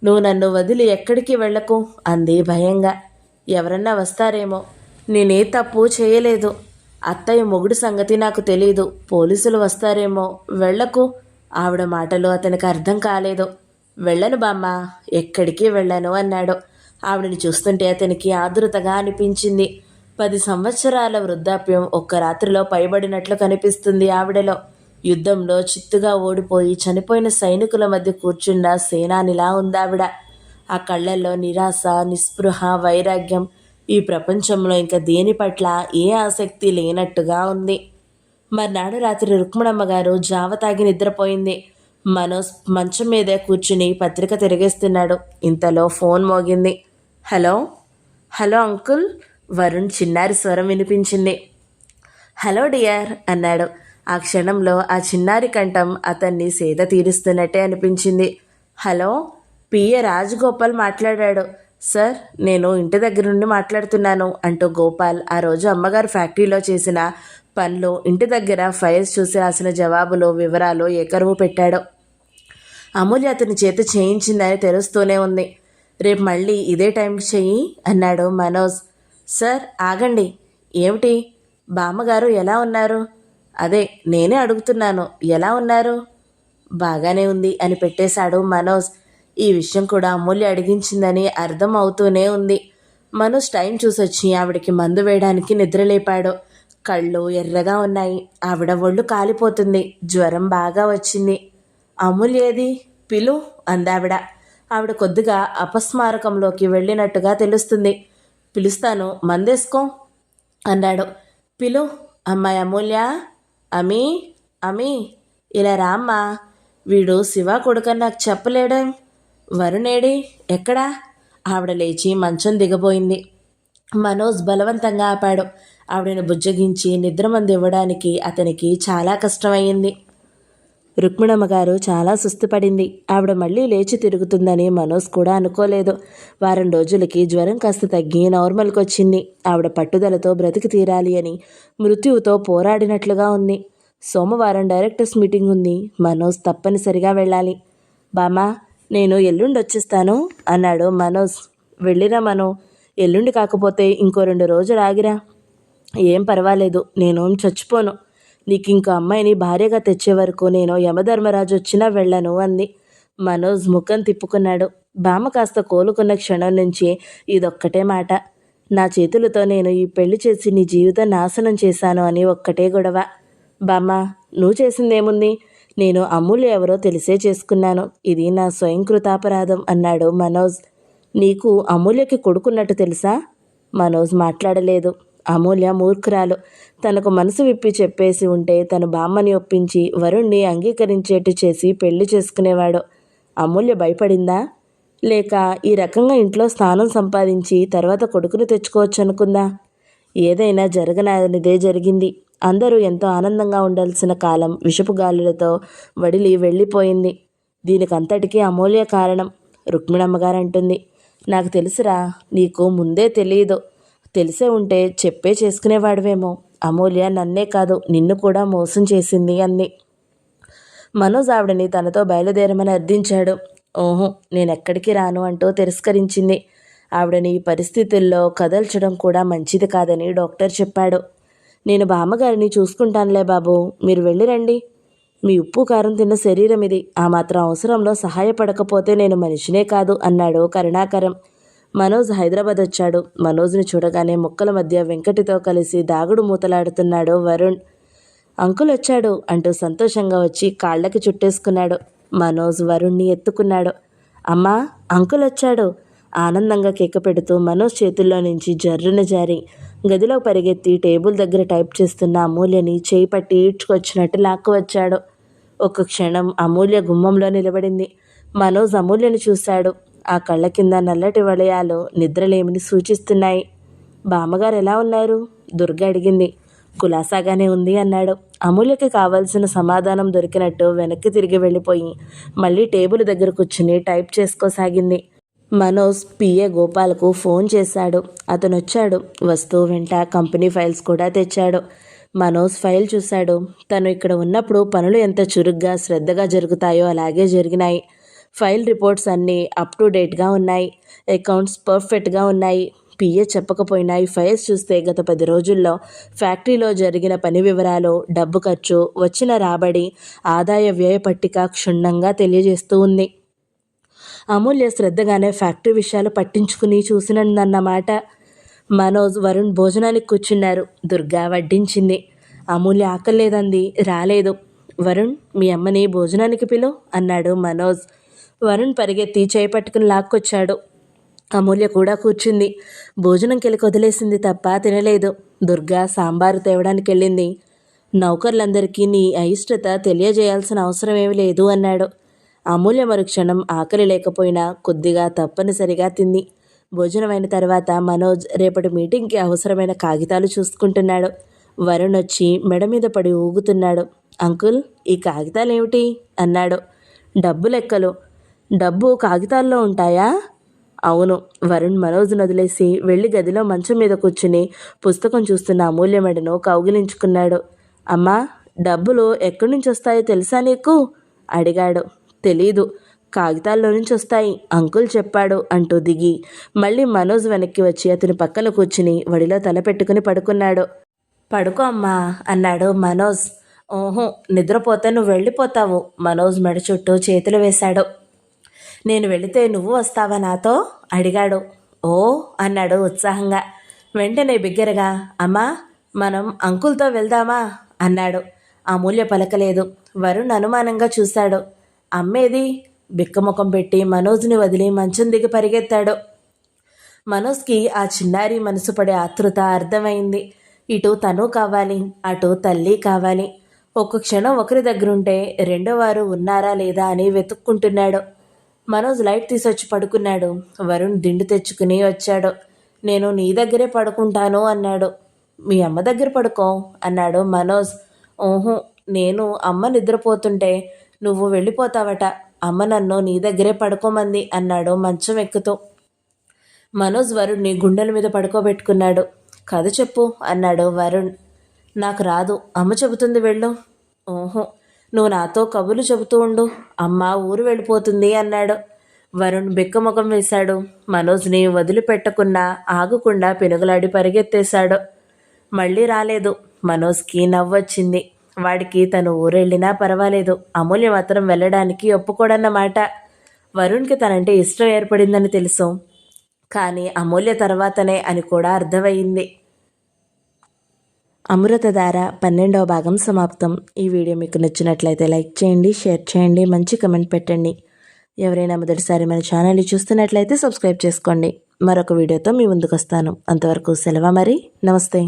నువ్వు నన్ను వదిలి ఎక్కడికి వెళ్ళకు అంది భయంగా. ఎవరన్నా వస్తారేమో, నేనే తప్పు చేయలేదు. అత్తయ్య మొగుడు సంగతి నాకు తెలీదు, పోలీసులు వస్తారేమో, వెళ్ళకు. ఆవిడ మాటలు అతనికి అర్థం కాలేదు. వెళ్ళను బామ్మ, ఎక్కడికి వెళ్ళను అన్నాడు. ఆవిడని చూస్తుంటే అతనికి ఆదురతగా అనిపించింది. 10 సంవత్సరాల వృద్ధాప్యం ఒక్క రాత్రిలో పైబడినట్లు కనిపిస్తుంది ఆవిడలో. యుద్ధంలో చిత్తుగా ఓడిపోయి చనిపోయిన సైనికుల మధ్య కూర్చున్న సేనానిలా ఉందావిడ. ఆ కళ్ళల్లో నిరాశ, నిస్పృహ, వైరాగ్యం. ఈ ప్రపంచంలో ఇంకా దేని పట్ల ఏ ఆసక్తి లేనట్టుగా ఉంది. మర్నాడు రాత్రి రుక్మిణమ్మ గారు జావ తాగి నిద్రపోయింది. మనోజ్ మంచం మీదే కూర్చుని పత్రిక తిరిగేస్తున్నాడు. ఇంతలో ఫోన్ మోగింది. హలో, హలో అంకుల్, వరుణ్ చిన్నారి స్వరం వినిపించింది. హలో డియర్ అన్నాడు. ఆ క్షణంలో ఆ చిన్నారి కంఠం అతన్ని సేద తీరుస్తున్నట్టే అనిపించింది. హలో, పిఏ రాజగోపాల్ మాట్లాడాడు. సార్, నేను ఇంటి దగ్గర నుండి మాట్లాడుతున్నాను అంటూ గోపాల్ ఆ రోజు అమ్మగారు ఫ్యాక్టరీలో చేసిన పనులు, ఇంటి దగ్గర ఫైల్స్ చూసి రాసిన జవాబులు, వివరాలు ఏకరువు పెట్టాడు. అమూల్య అతని చేత చేయించిందని తెలుస్తూనే ఉంది. రేపు మళ్ళీ ఇదే టైంకి చెయ్యి అన్నాడు మనోజ్. సార్ ఆగండి, ఏమిటి? బామ్మగారు ఎలా ఉన్నారు? అదే నేనే అడుగుతున్నాను, ఎలా ఉన్నారు? బాగానే ఉంది అని పెట్టేశాడు మనోజ్. ఈ విషయం కూడా అమూల్య అడిగించిందని అర్థం అవుతూనే ఉంది. మనోజ్ టైం చూసొచ్చి ఆవిడకి మందు వేయడానికి నిద్రలేపాడు. కళ్ళు ఎర్రగా ఉన్నాయి. ఆవిడ ఒళ్ళు కాలిపోతుంది. జ్వరం బాగా వచ్చింది. అమూల్యేది? పిలు అందావిడ. ఆవిడ కొద్దిగా అపస్మారకంలోకి వెళ్ళినట్టుగా తెలుస్తుంది. పిలుస్తాను, మందేసుకో అన్నాడు. పిలు, అమ్మాయి అమూల్య. అమీ, అమీ, ఇలా రామ్మా. వీడు శివ కొడుకని నాకు చెప్పలేడే. వరుణేడి, ఎక్కడా? ఆవిడ లేచి మంచం దిగబోయింది. మనోజ్ బలవంతంగా ఆపాడు. ఆవిడని బుజ్జగించి నిద్రమంది ఇవ్వడానికి అతనికి చాలా కష్టమయ్యింది. రుక్మిణమ్మ గారు చాలా సుస్తుపడింది. ఆవిడ మళ్ళీ లేచి తిరుగుతుందని మనోజ్ కూడా అనుకోలేదు. వారం రోజులకి జ్వరం కాస్త తగ్గి నార్మల్కి వచ్చింది. ఆవిడ పట్టుదలతో బ్రతికి తీరాలి అని మృత్యువుతో పోరాడినట్లుగా ఉంది. సోమవారం డైరెక్టర్స్ మీటింగ్ ఉంది. మనోజ్ తప్పనిసరిగా వెళ్ళాలి. బామ్మా, నేను ఎల్లుండి వచ్చేస్తాను అన్నాడు మనోజ్. వెళ్ళిరా మనో, ఎల్లుండి కాకపోతే ఇంకో 2 రోజులు ఆగిరా. ఏం పర్వాలేదు, నేను చచ్చిపోను. నీకు ఇంకో అమ్మాయిని భార్యగా తెచ్చే వరకు నేను యమధర్మరాజు వచ్చినా వెళ్ళను అంది. మనోజ్ ముఖం తిప్పుకున్నాడు. బామ్మ కాస్త కోలుకున్న క్షణం నుంచి ఇదొక్కటే మాట. నా చేతులతో నేను ఈ పెళ్లి చేసి నీ జీవితం నాశనం చేశాను అని ఒక్కటే గొడవ. బామ్మ, నువ్వు చేసిందేముంది? నేను అమూల్య ఎవరో తెలిసే చేసుకున్నాను. ఇది నా స్వయంకృతాపరాధం అన్నాడు మనోజ్. నీకు అమూల్యకి కొడుకున్నట్టు తెలుసా? మనోజ్ మాట్లాడలేదు. అమూల్య మూర్ఖురాలు. తనకు మనసు విప్పి చెప్పేసి ఉంటే తను బామ్మని ఒప్పించి వరుణ్ణి అంగీకరించేట్టు చేసి పెళ్లి చేసుకునేవాడు. అమూల్య భయపడిందా? లేక ఈ రకంగా ఇంట్లో స్థానం సంపాదించి తర్వాత కొడుకుని తెచ్చుకోవచ్చు అనుకుందా? ఏదైనా జరగనానిదే జరిగింది. అందరూ ఎంతో ఆనందంగా ఉండాల్సిన కాలం విషపు గాలులతో వడిలి వెళ్ళిపోయింది. దీనికంతటికీ అమూల్య కారణం. రుక్మిణమ్మగారు అంటుంది, నాకు తెలుసురా, నీకు ముందే తెలియదు. తెలిసే ఉంటే చెప్పే చేసుకునేవాడివేమో. అమూల్య నన్నే కాదు నిన్ను కూడా మోసం చేసింది అంది. మనోజ్ ఆవిడని తనతో బయలుదేరమని అర్థించాడు. ఓహో, నేనెక్కడికి రాను అంటూ తిరస్కరించింది. ఆవిడని ఈ పరిస్థితుల్లో కదల్చడం కూడా మంచిది కాదని డాక్టర్ చెప్పాడు. నేను బామ్మగారిని చూసుకుంటానులే బాబు, మీరు వెళ్ళిరండి. మీ ఉప్పు కారం తిన్న శరీరం ఇది, ఆ మాత్రం అవసరంలో సహాయపడకపోతే నేను మనిషినే కాదు అన్నాడు కరుణాకరం. మనోజ్ హైదరాబాద్ వచ్చాడు. మనోజ్ని చూడగానే ముక్కల మధ్య వెంకటితో కలిసి దాగుడు మూతలాడుతున్నాడు వరుణ్. అంకుల్ వచ్చాడు అంటూ సంతోషంగా వచ్చి కాళ్ళకి చుట్టేసుకున్నాడు. మనోజ్ వరుణ్ణి ఎత్తుకున్నాడు. అమ్మా, అంకుల్ వచ్చాడు ఆనందంగా కేక పెడుతూ మనోజ్ చేతుల్లో నుంచి జర్రున జారి గదిలో పరిగెత్తి టేబుల్ దగ్గర టైప్ చేస్తున్న అమూల్యని చేయి పట్టి ఈడ్చుకొచ్చినట్టు లాక్కు వచ్చాడు. ఒక్క క్షణం అమూల్య గుమ్మంలో నిలబడింది. మనోజ్ అమూల్యని చూశాడు. ఆ కళ్ళ కింద నల్లటి వలయాలు నిద్రలేమిని సూచిస్తున్నాయి. బామ్మగారు ఎలా ఉన్నారు? దుర్గ అడిగింది. కులాసాగానే ఉంది అన్నాడు. అమూల్యకి కావాల్సిన సమాధానం దొరికినట్టు వెనక్కి తిరిగి వెళ్ళిపోయి మళ్ళీ టేబుల్ దగ్గర కూర్చుని టైప్ చేసుకోసాగింది. మనోజ్ పిఏ గోపాల్కు ఫోన్ చేశాడు. అతను వచ్చాడు. వస్తూ వెంట కంపెనీ ఫైల్స్ కూడా తెచ్చాడు. మనోజ్ ఫైల్ చూశాడు. తను ఇక్కడ ఉన్నప్పుడు పనులు ఎంత చురుగ్గా శ్రద్ధగా జరుగుతాయో అలాగే జరిగినాయి. ఫైల్ రిపోర్ట్స్ అన్నీ అప్ టు డేట్గా ఉన్నాయి. అకౌంట్స్ పర్ఫెక్ట్గా ఉన్నాయి. పిఏ చెప్పకపోయినా ఈ ఫైల్స్ చూస్తే గత 10 రోజుల్లో ఫ్యాక్టరీలో జరిగిన పని వివరాలు, డబ్బు ఖర్చు, వచ్చిన రాబడి, ఆదాయ వ్యయ పట్టిక క్షుణ్ణంగా తెలియజేస్తూ ఉంది. అమూల్య శ్రద్ధగానే ఫ్యాక్టరీ విషయాలు పట్టించుకుని చూసినన్నమాట. మనోజ్, వరుణ్ భోజనానికి కూర్చున్నారు. దుర్గా వడ్డించింది. అమూల్య ఆకలేదంది, రాలేదు. వరుణ్, మీ అమ్మని భోజనానికి పిలు అన్నాడు మనోజ్. వరుణ్ పరిగెత్తి చేయి పట్టుకుని లాక్కొచ్చాడు. అమూల్య కూడా కూర్చుంది. భోజనం కెలికి వదిలేసింది తప్ప తినలేదు. దుర్గా సాంబారు తేవడానికి వెళ్ళింది. నౌకర్లందరికీ నీ అయిష్టత తెలియజేయాల్సిన అవసరం ఏమీ లేదు అన్నాడు. అమూల్య మరుక్షణం ఆకలి లేకపోయినా కొద్దిగా తప్పనిసరిగా తింది. భోజనమైన తర్వాత మనోజ్ రేపటి మీటింగ్కి అవసరమైన కాగితాలు చూసుకుంటున్నాడు. వరుణ్ వచ్చి మెడ మీద పడి ఊగుతున్నాడు. అంకుల్, ఈ కాగితాలు ఏమిటి అన్నాడు. డబ్బు లెక్కలు. డబ్బు కాగితాల్లో ఉంటాయా? అవును. వరుణ్ మనోజ్ను వదిలేసి వెళ్ళి గదిలో మంచం మీద కూర్చుని పుస్తకం చూస్తున్న అమూల్య మెడను కౌగిలించుకున్నాడు. అమ్మా, డబ్బులు ఎక్కడి నుంచి వస్తాయో తెలుసా నీకు అడిగాడు. తెలీదు, కాగితాల్లో నుంచి వస్తాయి, అంకుల్ చెప్పాడు అంటూ దిగి మళ్ళీ మనోజ్ వెనక్కి వచ్చి అతని పక్కన కూర్చుని వడిలో తల పెట్టుకుని పడుకున్నాడు. పడుకో అమ్మా అన్నాడు మనోజ్. ఓహో, నిద్రపోతే నువ్వు వెళ్ళిపోతావు. మనోజ్ మెడ చుట్టూ చేతులు వేశాడు. నేను వెళితే నువ్వు వస్తావా నాతో అడిగాడు. ఓ అన్నాడు ఉత్సాహంగా. వెంటనే బిగ్గరగా, అమ్మా, మనం అంకుల్తో వెళ్దామా అన్నాడు. అమూల్య పలకలేదు. వరుణ్ అనుమానంగా చూశాడు. అమ్మేది? బిక్కముఖం పెట్టి మనోజ్ని వదిలి మంచం దిగి పరిగెత్తాడు. మనోజ్కి ఆ చిన్నారి మనసు పడే ఆతృత అర్థమైంది. ఇటు తను కావాలి, అటు తల్లి కావాలి. ఒక్క క్షణం ఒకరి దగ్గరుంటే రెండో వారు ఉన్నారా లేదా అని వెతుక్కుంటున్నాడు. మనోజ్ లైట్ తీసొచ్చి పడుకున్నాడు. వరుణ్ దిండు తెచ్చుకుని వచ్చాడు. నేను నీ దగ్గరే పడుకుంటాను అన్నాడు. మీ అమ్మ దగ్గర పడుకో అన్నాడు మనోజ్. ఓహో, నేను అమ్మ నిద్రపోతుంటే నువ్వు వెళ్ళిపోతావట. అమ్మ నన్ను నీ దగ్గరే పడుకోమంది అన్నాడు మంచం ఎక్కుతూ. మనోజ్ వరుణ్ణి గుండెల మీద పడుకోబెట్టుకున్నాడు. కథ చెప్పు అన్నాడు వరుణ్. నాకు రాదు, అమ్మ చెబుతుంది వెళ్ళు. ఓహో, నువ్వు నాతో కబుర్లు చెబుతూ ఉండు, అమ్మ ఊరు వెళ్ళిపోతుంది అన్నాడు. వరుణ్ బిక్కముఖం వేశాడు. మనోజ్ని వదిలిపెట్టకుండా ఆగకుండా పెనుగులాడి పరిగెత్తేశాడు. మళ్ళీ రాలేదు. మనోజ్కి నవ్వొచ్చింది. వాడికి తను ఊరెళ్ళినా పర్వాలేదు, అమూల్య మాత్రం వెళ్ళడానికి ఒప్పుకోడన్నమాట. వరుణ్కి తనంటే ఇష్టం ఏర్పడిందని తెలుసు, కానీ అమూల్య తర్వాతనే అని కూడా అర్థమయ్యింది. అమృతధార 12వ భాగం సమాప్తం. ఈ వీడియో మీకు నచ్చినట్లయితే లైక్ చేయండి, షేర్ చేయండి, మంచి కమెంట్ పెట్టండి. ఎవరైనా మొదటిసారి మన ఛానల్ని చూస్తున్నట్లయితే సబ్స్క్రైబ్ చేసుకోండి. మరొక వీడియోతో మీ ముందుకు వస్తాను. అంతవరకు సెలవు మరి. నమస్తే.